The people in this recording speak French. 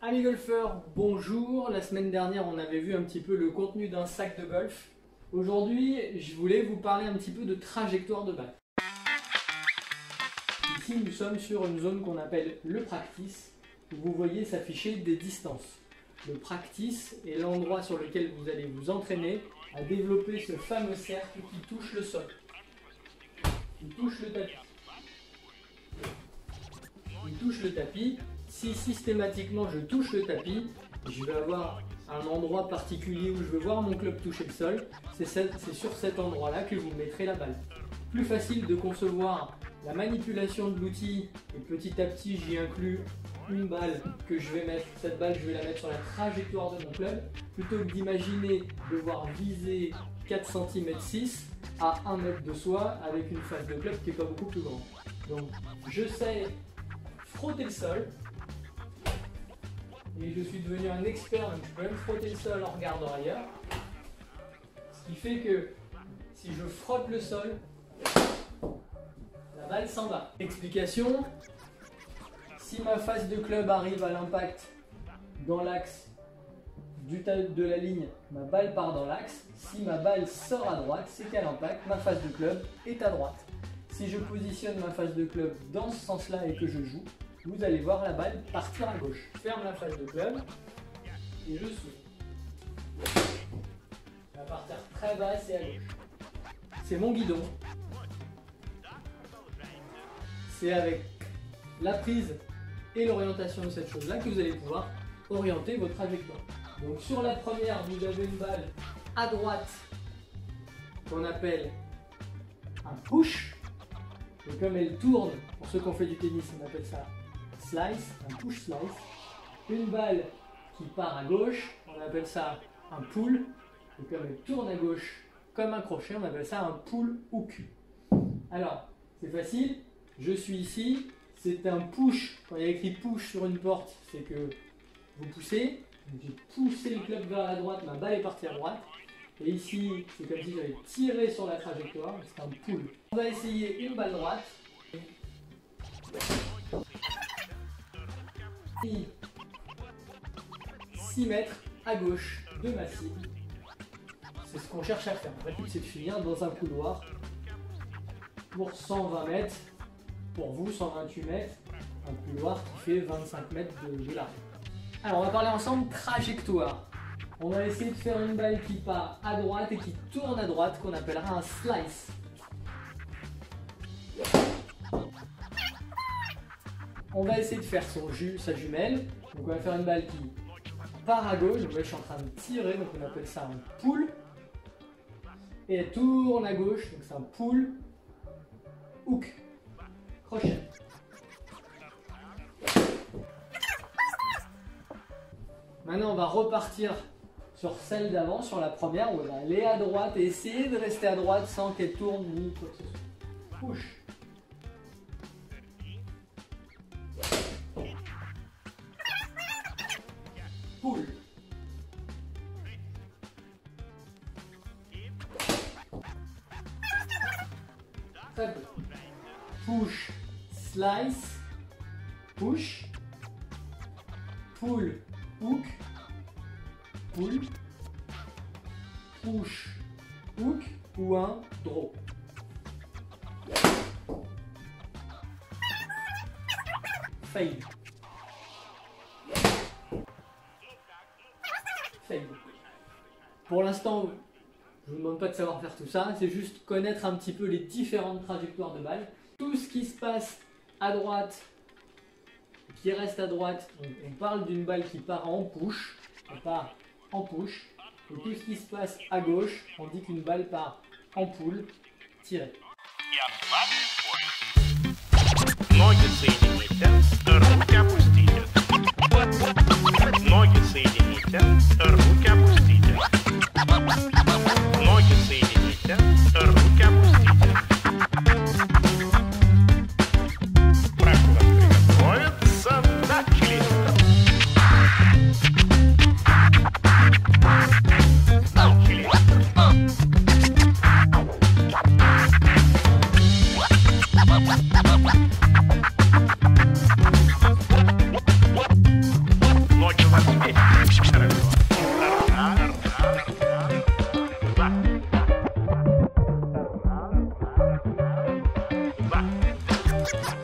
Amis golfeurs, bonjour. La semaine dernière, on avait vu un petit peu le contenu d'un sac de golf. Aujourd'hui, je voulais vous parler un petit peu de trajectoire de balle. Ici, nous sommes sur une zone qu'on appelle le practice, où vous voyez s'afficher des distances. Le practice est l'endroit sur lequel vous allez vous entraîner à développer ce fameux cercle qui touche le sol, qui touche le tapis. Il touche le tapis. Si systématiquement je touche le tapis, je vais avoir un endroit particulier où je veux voir mon club toucher le sol. C'est sur cet endroit-là que vous mettrez la balle. Plus facile de concevoir la manipulation de l'outil et petit à petit j'y inclus une balle que je vais mettre. Cette balle, je vais la mettre sur la trajectoire de mon club plutôt que d'imaginer devoir viser 4 cm 6 à 1 mètre de soi avec une face de club qui n'est pas beaucoup plus grande. Donc je sais frotter le sol. Et je suis devenu un expert, donc je peux même frotter le sol en regardant ailleurs. Ce qui fait que si je frotte le sol, la balle s'en va. Explication, si ma face de club arrive à l'impact dans l'axe de la ligne, ma balle part dans l'axe. Si ma balle sort à droite, c'est qu'à l'impact, ma face de club est à droite. Si je positionne ma face de club dans ce sens-là et que je joue, vous allez voir la balle partir à gauche. Je ferme la face de club et je souffle. Elle va partir très basse et à gauche. C'est mon guidon. C'est avec la prise et l'orientation de cette chose-là que vous allez pouvoir orienter votre trajectoire. Donc sur la première, vous avez une balle à droite qu'on appelle un push. Et comme elle tourne, pour ceux qui ont fait du tennis, on appelle ça slice, un push slice. Une balle qui part à gauche, on appelle ça un pull. Et comme elle tourne à gauche comme un crochet, on appelle ça un pull hook. Alors, c'est facile, je suis ici, c'est un push. Quand il y a écrit push sur une porte, c'est que vous poussez. J'ai poussé le club vers la droite, ma balle est partie à droite. Et ici, c'est comme si j'avais tiré sur la trajectoire, c'est un pull. On va essayer une balle droite. 6 mètres à gauche de ma cible. C'est ce qu'on cherche à faire. En fait, c'est de finir dans un couloir pour 120 mètres. Pour vous, 128 mètres. Un couloir qui fait 25 mètres de large. Alors, on va parler ensemble trajectoire. On va essayer de faire une balle qui part à droite et qui tourne à droite, qu'on appellera un slice. On va essayer de faire sa jumelle. Donc on va faire une balle qui part à gauche. Donc là, je suis en train de tirer, donc on appelle ça un pull. Et elle tourne à gauche, donc c'est un pull hook. Crochet. Maintenant, on va repartir sur celle d'avant, sur la première, où elle va aller à droite et essayer de rester à droite sans qu'elle tourne ni quoi que ce soit. Push. Pull. Très peu. Push, slice, push, pull, hook, pull, push, hook ou un draw. Fade. Fade. Pour l'instant, je ne vous demande pas de savoir faire tout ça, c'est juste connaître un petit peu les différentes trajectoires de balles. Tout ce qui se passe à droite, qui reste à droite, on parle d'une balle qui part en push, elle part en push. Et tout ce qui se passe à gauche, on dit qu'une balle part en pull, tirée. Ноги соедините, руки опустите. Ноги соедините, руки опустите. Ноги соедините, руки опустите. Прошу вас приготовиться, начали. Начали. Podcast.